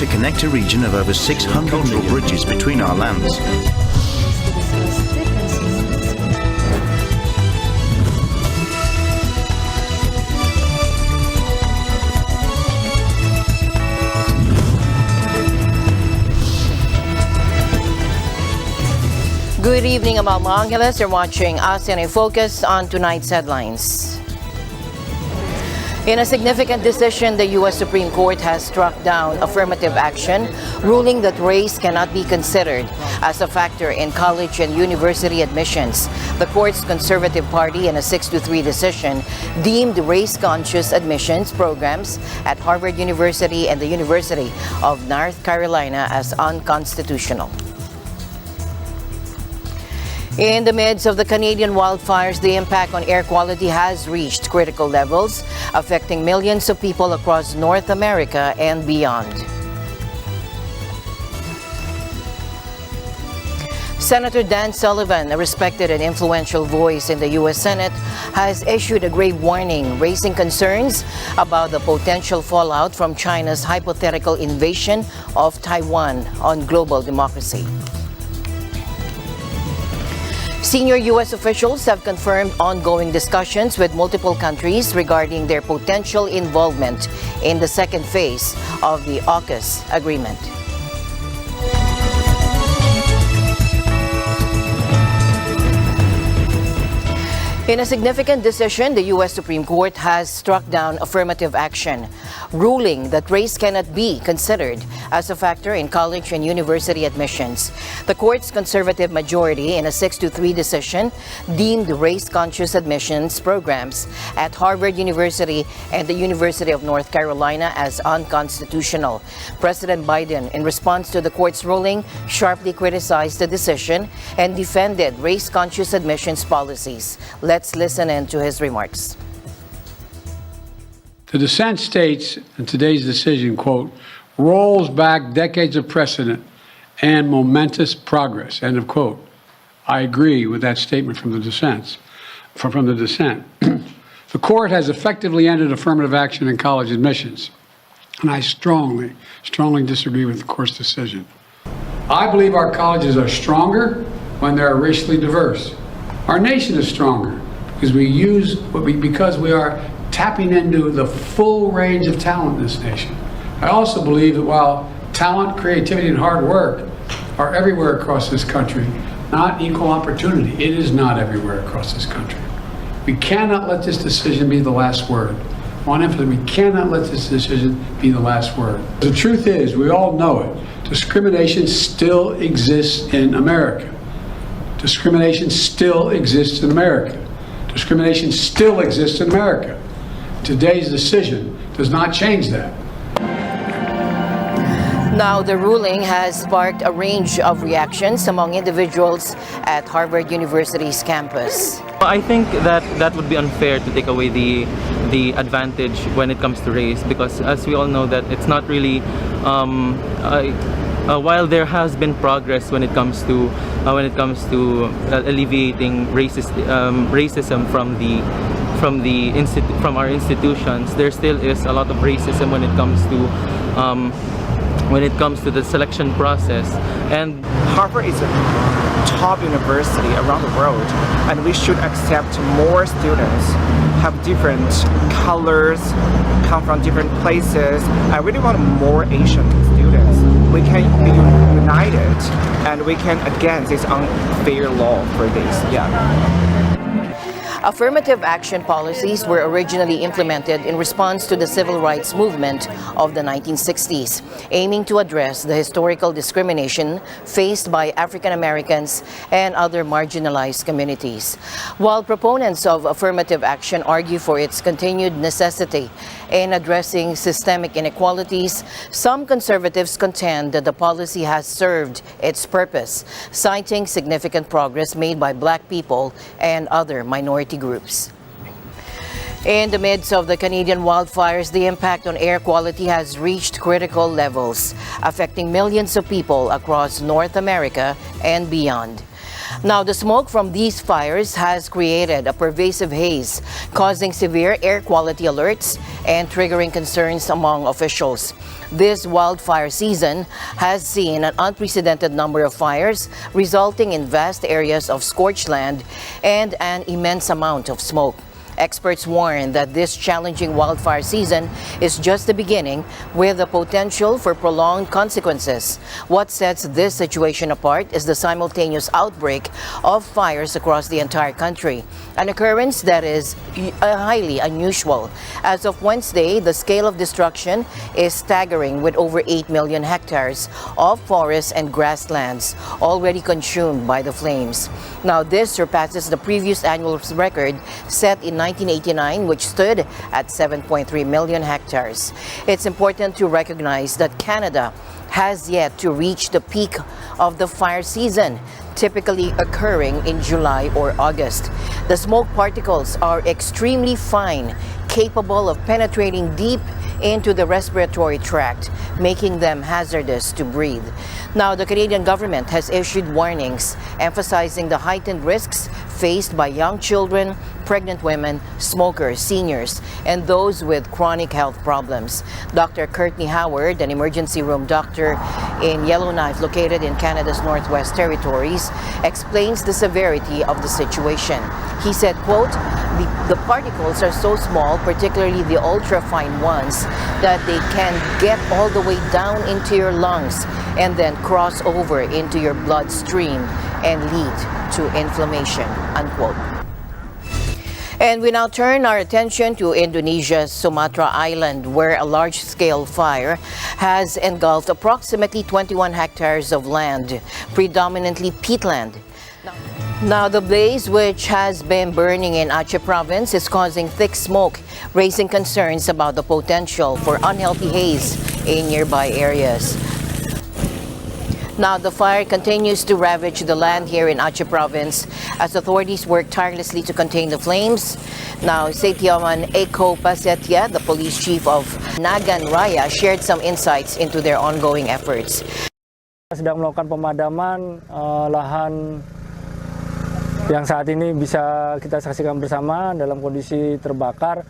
to connect a region of over 600 cultural bridges between our lands. Good evening, I'm Los Angeles. You're watching ASEAN in Focus on tonight's headlines. In a significant decision, the U.S. Supreme Court has struck down affirmative action, ruling that race cannot be considered as a factor in college and university admissions. The court's Conservative Party, in a 6-3 decision, deemed race-conscious admissions programs at Harvard University and the University of North Carolina as unconstitutional. In the midst of the Canadian wildfires, the impact on air quality has reached critical levels, affecting millions of people across North America and beyond. Senator Dan Sullivan, a respected and influential voice in the U.S. Senate, has issued a grave warning, raising concerns about the potential fallout from China's hypothetical invasion of Taiwan on global democracy. Senior U.S. officials have confirmed ongoing discussions with multiple countries regarding their potential involvement in the second phase of the Aukus agreement. In a significant decision, the U.S. Supreme Court has struck down affirmative action, ruling that race cannot be considered as a factor in college and university admissions. The court's conservative majority, in a 6-3 decision, deemed race-conscious admissions programs at Harvard University and the University of North Carolina as unconstitutional. President Biden, in response to the court's ruling, sharply criticized the decision and defended race-conscious admissions policies. Let's listen in to his remarks. The dissent states in today's decision, quote, rolls back decades of precedent and momentous progress, end of quote. I agree with that statement from the dissent. The court has effectively ended affirmative action in college admissions, and I strongly disagree with the court's decision. I believe our colleges are stronger when they are racially diverse. Our nation is stronger because we are tapping into the full range of talent in this nation. I also believe that while talent, creativity, and hard work are everywhere across this country, not equal opportunity. It is not everywhere across this country. We cannot let this decision be the last word. I want to emphasize, we cannot let this decision be the last word. The truth is, we all know it, discrimination still exists in America. Discrimination still exists in America. Discrimination still exists in America. Today's decision does not change that. Now, the ruling has sparked a range of reactions among individuals at Harvard University's campus. I think that would be unfair to take away the advantage when it comes to race, because as we all know that it's not really while there has been progress when it comes to alleviating racism from our institutions, there still is a lot of racism when it comes to the selection process. And Harvard is a top university around the world, and we should accept more students, have different colors, come from different places. I really want more Asian students. We can be united, and we can against this unfair law for this. Affirmative action policies were originally implemented in response to the civil rights movement of the 1960s, aiming to address the historical discrimination faced by African Americans and other marginalized communities. While proponents of affirmative action argue for its continued necessity in addressing systemic inequalities, some conservatives contend that the policy has served its purpose, citing significant progress made by Black people and other minority groups. In the midst of the Canadian wildfires, the impact on air quality has reached critical levels, affecting millions of people across North America and beyond. Now, the smoke from these fires has created a pervasive haze, causing severe air quality alerts and triggering concerns among officials. This wildfire season has seen an unprecedented number of fires, resulting in vast areas of scorched land and an immense amount of smoke. Experts warn that this challenging wildfire season is just the beginning, with the potential for prolonged consequences. What sets this situation apart is the simultaneous outbreak of fires across the entire country, an occurrence that is highly unusual. As of Wednesday, the scale of destruction is staggering, with over 8 million hectares of forests and grasslands already consumed by the flames. Now, this surpasses the previous annual record set in 1989, which stood at 7.3 million hectares. It's important to recognize that Canada has yet to reach the peak of the fire season, typically occurring in July or August. The smoke particles are extremely fine, capable of penetrating deep into the respiratory tract, making them hazardous to breathe. Now, the Canadian government has issued warnings emphasizing the heightened risks faced by young children, pregnant women, smokers, seniors, and those with chronic health problems. Dr. Courtney Howard, an emergency room doctor in Yellowknife, located in Canada's Northwest Territories, explains the severity of the situation. He said, quote, the particles are so small, particularly the ultra-fine ones, that they can get all the way down into your lungs and then cross over into your bloodstream and lead to inflammation, unquote. And we now turn our attention to Indonesia's Sumatra Island, where a large-scale fire has engulfed approximately 21 hectares of land, predominantly peatland. Now, the blaze, which has been burning in Aceh province, is causing thick smoke, raising concerns about the potential for unhealthy haze in nearby areas. Now, the fire continues to ravage the land here in Aceh province as authorities work tirelessly to contain the flames. Now, Setiawan Eko Pasetya, the police chief of Nagan Raya, shared some insights into their ongoing efforts. Sedang melakukan pemadaman lahan yang saat ini bisa kita saksikan bersama dalam kondisi terbakar,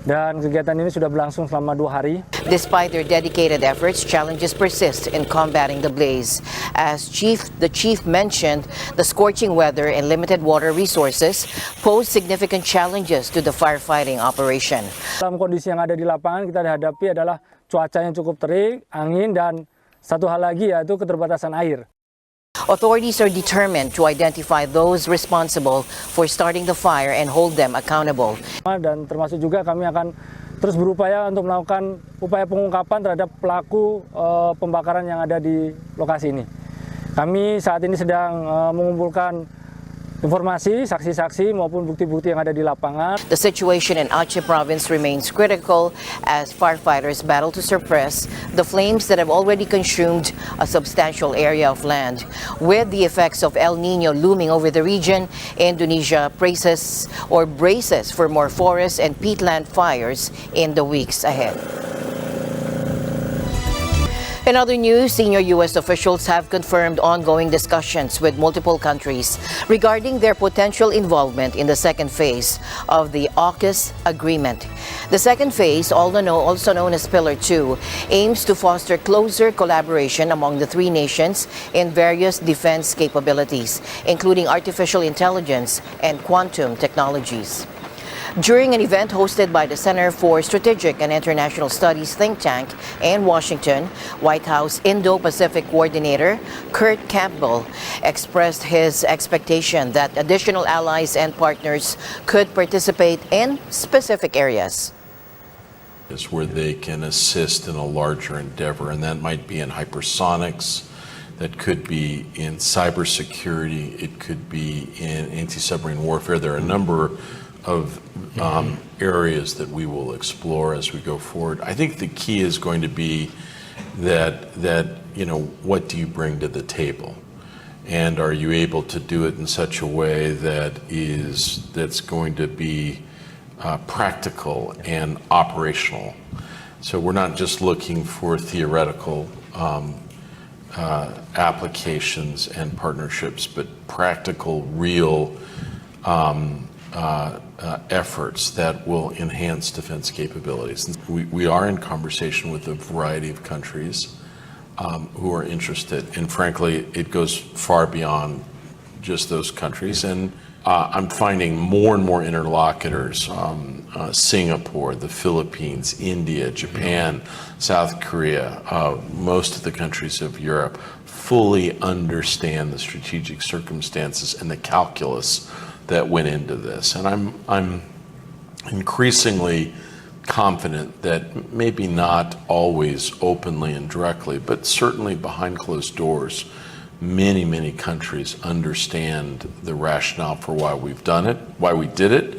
dan kegiatan ini sudah berlangsung selama 2 hari. Despite their dedicated efforts, challenges persist in combating the blaze. As the chief mentioned, the scorching weather and limited water resources pose significant challenges to the firefighting operation. Dalam kondisi yang ada di lapangan, kita hadapi adalah cuaca yang cukup terik, angin, dan satu hal lagi yaitu keterbatasan air. Authorities are determined to identify those responsible for starting the fire and hold them accountable. Dan termasuk juga kami akan terus berupaya untuk melakukan upaya pengungkapan terhadap pelaku pembakaran yang ada di lokasi ini. Kami saat ini sedang mengumpulkan informasi, saksi-saksi maupun bukti-bukti yang ada di lapangan. The situation in Aceh province remains critical as firefighters battle to suppress the flames that have already consumed a substantial area of land. With the effects of El Nino looming over the region, Indonesia braces for more forest and peatland fires in the weeks ahead. In other news, senior U.S. officials have confirmed ongoing discussions with multiple countries regarding their potential involvement in the second phase of the Aukus agreement. The second phase, also known as Pillar 2, aims to foster closer collaboration among the 3 nations in various defense capabilities, including artificial intelligence and quantum technologies. During an event hosted by the Center for Strategic and International Studies think tank in Washington, White House Indo-Pacific Coordinator Kurt Campbell expressed his expectation that additional allies and partners could participate in specific areas. Is where they can assist in a larger endeavor, and that might be in hypersonics, that could be in cybersecurity, it could be in anti-submarine warfare. There are a number of areas that we will explore as we go forward. I think the key is going to be that what do you bring to the table, and are you able to do it in such a way that's going to be practical and operational. So we're not just looking for theoretical applications and partnerships, but practical, real efforts that will enhance defense capabilities. We are in conversation with a variety of countries who are interested, and frankly, it goes far beyond just those countries. And I'm finding more and more interlocutors, Singapore, the Philippines, India, Japan, South Korea, most of the countries of Europe fully understand the strategic circumstances and the calculus that went into this. And I'm increasingly confident that maybe not always openly and directly, but certainly behind closed doors, many countries understand the rationale for why we've done it, why we did it.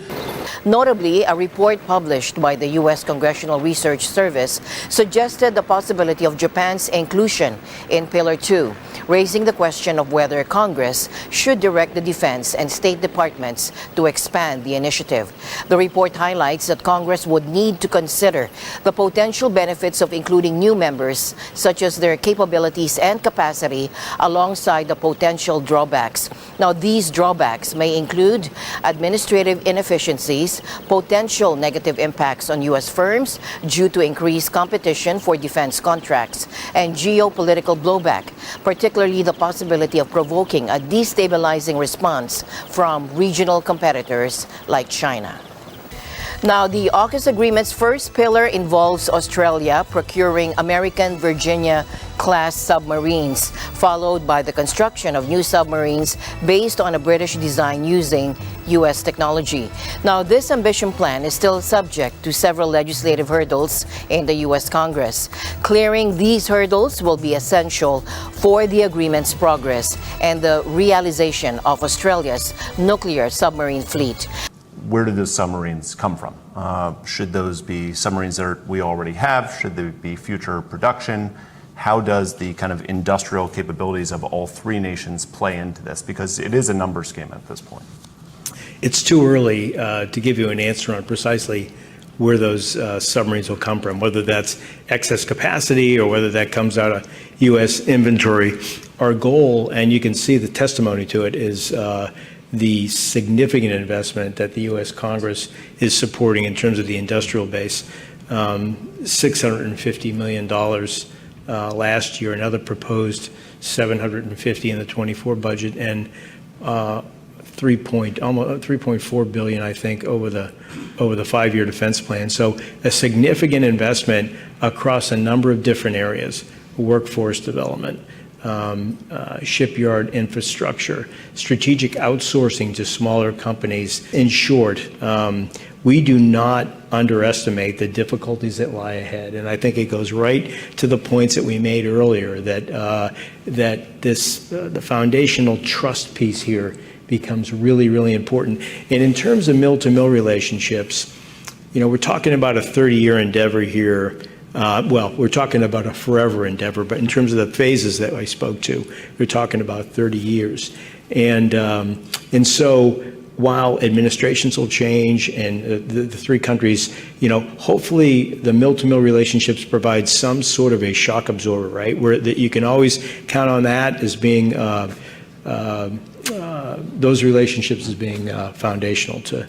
Notably, a report published by the U.S. Congressional Research Service suggested the possibility of Japan's inclusion in Pillar 2, raising the question of whether Congress should direct the Defense and State Departments to expand the initiative. The report highlights that Congress would need to consider the potential benefits of including new members, such as their capabilities and capacity, alongside the potential drawbacks. Now, these drawbacks may include administrative inefficiencies, potential negative impacts on U.S. firms due to increased competition for defense contracts, and geopolitical blowback, particularly the possibility of provoking a destabilizing response from regional competitors like China. Now, the AUKUS agreement's first pillar involves Australia procuring American Virginia-class submarines, followed by the construction of new submarines based on a British design using U.S. technology. Now, this ambition plan is still subject to several legislative hurdles in the U.S. Congress. Clearing these hurdles will be essential for the agreement's progress and the realization of Australia's nuclear submarine fleet. Where do those submarines come from? Should those be submarines that we already have? Should they be future production? How does the kind of industrial capabilities of all three nations play into this? Because it is a numbers game at this point. It's too early to give you an answer on precisely where those submarines will come from, whether that's excess capacity or whether that comes out of U.S. inventory. Our goal, and you can see the testimony to it, is the significant investment that the U.S. Congress is supporting in terms of the industrial base. $650 million last year, another proposed $750 in the 24 budget, and almost $3.4 billion, I think, over the 5-year defense plan. So a significant investment across a number of different areas: workforce development, shipyard infrastructure, strategic outsourcing to smaller companies. In short, we do not underestimate the difficulties that lie ahead. And I think it goes right to the points that we made earlier, that the foundational trust piece here becomes really important. And in terms of mill-to-mill relationships, we're talking about a 30-year endeavor here. We're talking about a forever endeavor, but in terms of the phases that I spoke to, we're talking about 30 years. And so while administrations will change and the three countries, hopefully the mill-to-mill relationships provide some sort of a shock absorber, right? Where that you can always count on that as being, those relationships as being foundational to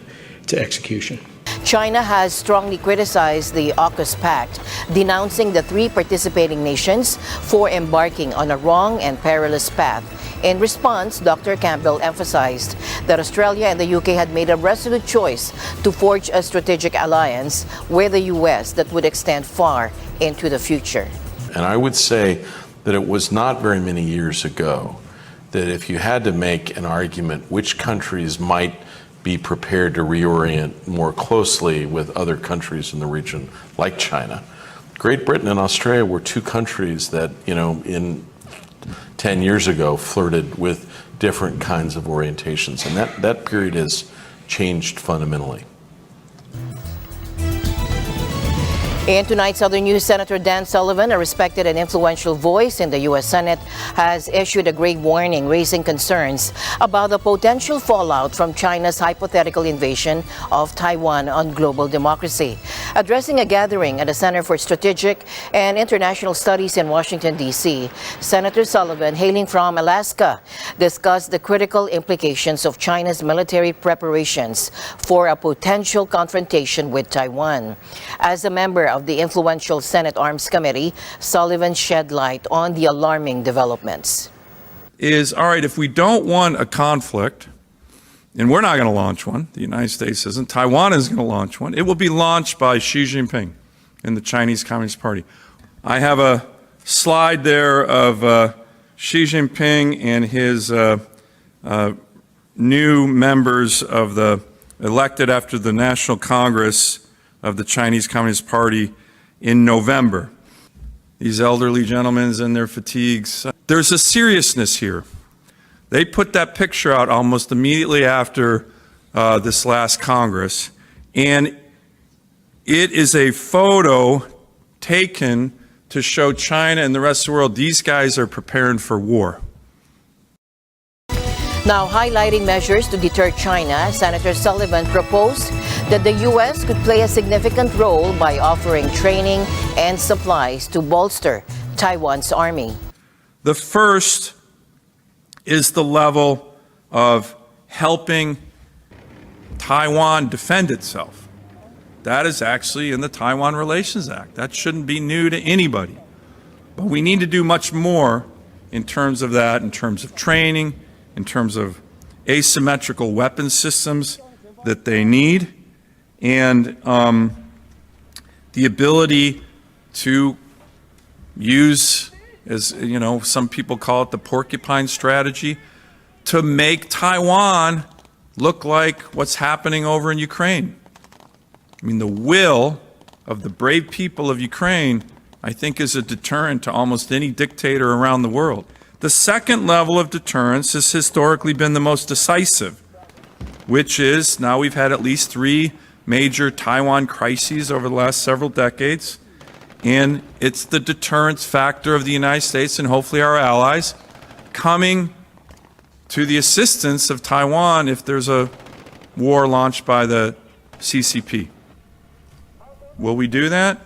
execution. China has strongly criticized the AUKUS pact, denouncing the three participating nations for embarking on a wrong and perilous path. In response, Dr. Campbell emphasized that Australia and the UK had made a resolute choice to forge a strategic alliance with the US that would extend far into the future. And I would say that it was not very many years ago that if you had to make an argument which countries might be prepared to reorient more closely with other countries in the region, like China, Great Britain and Australia were two countries that, in 10 years ago flirted with different kinds of orientations. And that period has changed fundamentally. In tonight's other news, Senator Dan Sullivan, a respected and influential voice in the U.S. Senate, has issued a grave warning raising concerns about the potential fallout from China's hypothetical invasion of Taiwan on global democracy. Addressing a gathering at the Center for Strategic and International Studies in Washington, D.C., Senator Sullivan, hailing from Alaska, discussed the critical implications of China's military preparations for a potential confrontation with Taiwan. As a member of the influential Senate Arms Committee, Sullivan shed light on the alarming developments. All right, if we don't want a conflict, and we're not going to launch one, the United States isn't, Taiwan is going to launch one, it will be launched by Xi Jinping and the Chinese Communist Party. I have a slide there of Xi Jinping and his new members of the elected after the National Congress of the Chinese Communist Party in November. These elderly gentlemen in their fatigues. There's a seriousness here. They put that picture out almost immediately after this last Congress, and it is a photo taken to show China and the rest of the world these guys are preparing for war. Now, highlighting measures to deter China, Senator Sullivan proposed that the U.S. could play a significant role by offering training and supplies to bolster Taiwan's army. The first is the level of helping Taiwan defend itself. That is actually in the Taiwan Relations Act. That shouldn't be new to anybody. But we need to do much more in terms of that, in terms of training, in terms of asymmetrical weapon systems that they need, and the ability to use, as you know, some people call it the porcupine strategy, to make Taiwan look like what's happening over in Ukraine. I mean, the will of the brave people of Ukraine, I think, is a deterrent to almost any dictator around the world. The second level of deterrence has historically been the most decisive, which is, now we've had at least 3 major Taiwan crises over the last several decades, and it's the deterrence factor of the United States and hopefully our allies coming to the assistance of Taiwan if there's a war launched by the CCP. Will we do that?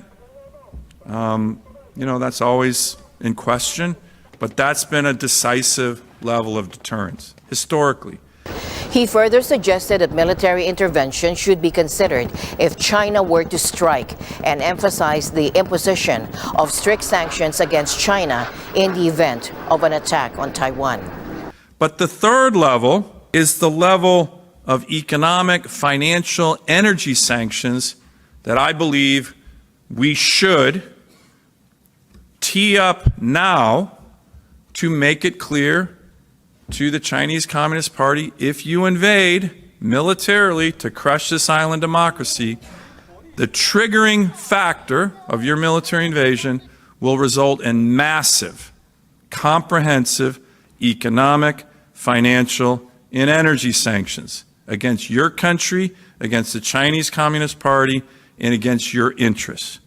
That's always in question. But that's been a decisive level of deterrence, historically. He further suggested that military intervention should be considered if China were to strike, and emphasized the imposition of strict sanctions against China in the event of an attack on Taiwan. But the third level is the level of economic, financial, energy sanctions that I believe we should tee up now to make it clear to the Chinese Communist Party, if you invade militarily to crush this island democracy, the triggering factor of your military invasion will result in massive, comprehensive economic, financial, and energy sanctions against your country, against the Chinese Communist Party, and against your interests.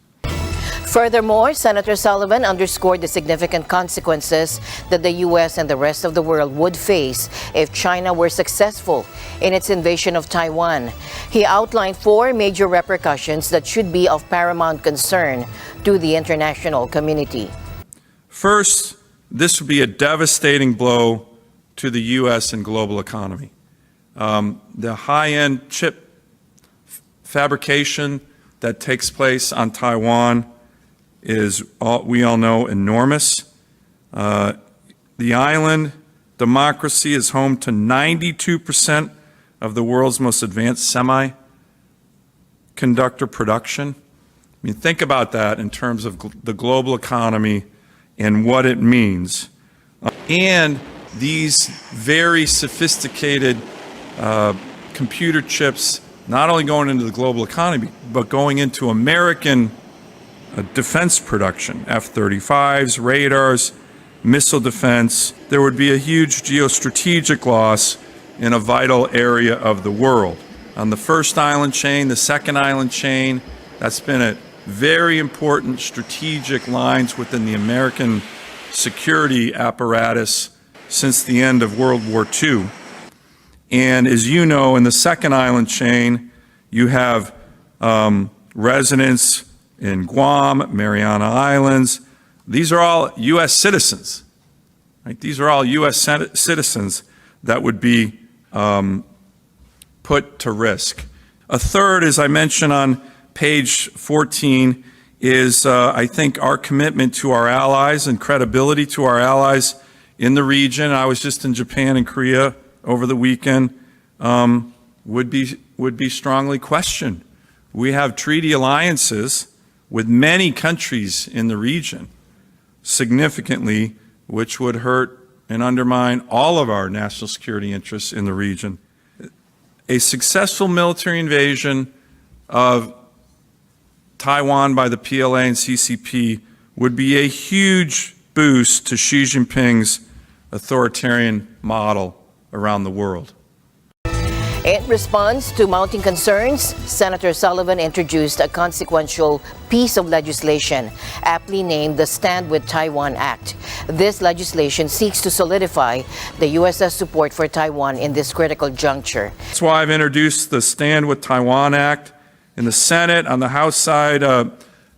Furthermore, Senator Sullivan underscored the significant consequences that the U.S. and the rest of the world would face if China were successful in its invasion of Taiwan. He outlined 4 major repercussions that should be of paramount concern to the international community. First, this would be a devastating blow to the U.S. and global economy. The high-end chip fabrication that takes place on Taiwan is, we all know, enormous. The island democracy is home to 92% of the world's most advanced semiconductor production. I mean, think about that in terms of the global economy and what it means. And these very sophisticated computer chips not only going into the global economy, but going into American defense production, F-35s, radars, missile defense. There would be a huge geostrategic loss in a vital area of the world. On the first island chain, the second island chain, that's been at very important strategic lines within the American security apparatus since the end of World War II. And as you know, in the second island chain, you have residents in Guam, Mariana Islands. These are all U.S. citizens. Right? These are all U.S. citizens that would be put to risk. A third, as I mentioned on page 14, is I think our commitment to our allies and credibility to our allies in the region. I was just in Japan and Korea over the weekend. Would be strongly questioned. We have treaty alliances with many countries in the region, significantly, which would hurt and undermine all of our national security interests in the region. A successful military invasion of Taiwan by the PLA and CCP would be a huge boost to Xi Jinping's authoritarian model around the world. In response to mounting concerns, Senator Sullivan introduced a consequential piece of legislation, aptly named the Stand with Taiwan Act. This legislation seeks to solidify the U.S.'s support for Taiwan in this critical juncture. That's why I've introduced the Stand with Taiwan Act. In the Senate, on the House side,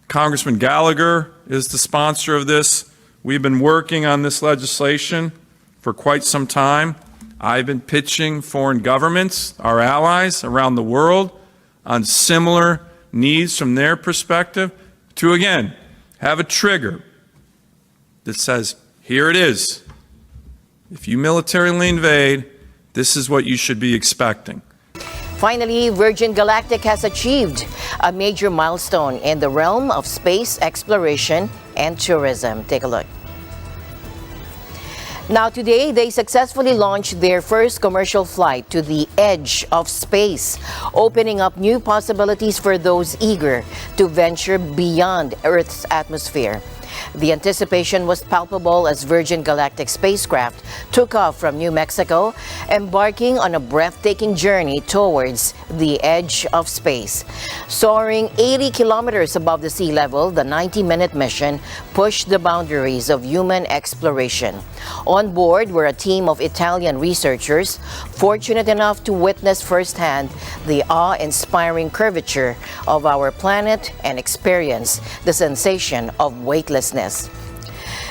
Congressman Gallagher is the sponsor of this. We've been working on this legislation for quite some time. I've been pitching foreign governments, our allies around the world, on similar needs from their perspective to, again, have a trigger that says, here it is. If you militarily invade, this is what you should be expecting. Finally, Virgin Galactic has achieved a major milestone in the realm of space exploration and tourism. Take a look. Now today, they successfully launched their first commercial flight to the edge of space, opening up new possibilities for those eager to venture beyond Earth's atmosphere. The anticipation was palpable as Virgin Galactic spacecraft took off from New Mexico, embarking on a breathtaking journey towards the edge of space. Soaring 80 kilometers above the sea level, the 90-minute mission pushed the boundaries of human exploration. On board were a team of Italian researchers, fortunate enough to witness firsthand the awe-inspiring curvature of our planet and experience the sensation of weightlessness.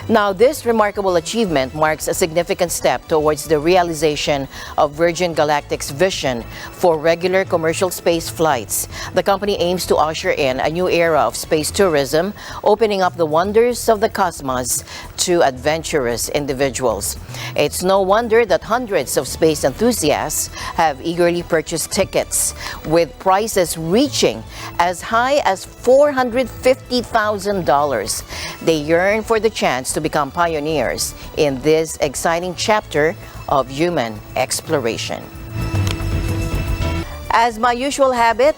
Now, this remarkable achievement marks a significant step towards the realization of Virgin Galactic's vision for regular commercial space flights. The company aims to usher in a new era of space tourism, opening up the wonders of the cosmos to adventurous individuals. It's no wonder that hundreds of space enthusiasts have eagerly purchased tickets, with prices reaching as high as $450,000. They yearn for the chance to become pioneers in this exciting chapter of human exploration. As my usual habit,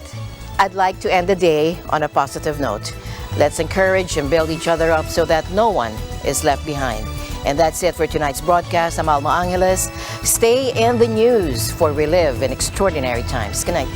I'd like to end the day on a positive note. Let's encourage and build each other up so that no one is left behind. And that's it for tonight's broadcast. I'm Alma Angeles. Stay in the news, for we live in extraordinary times. Good night.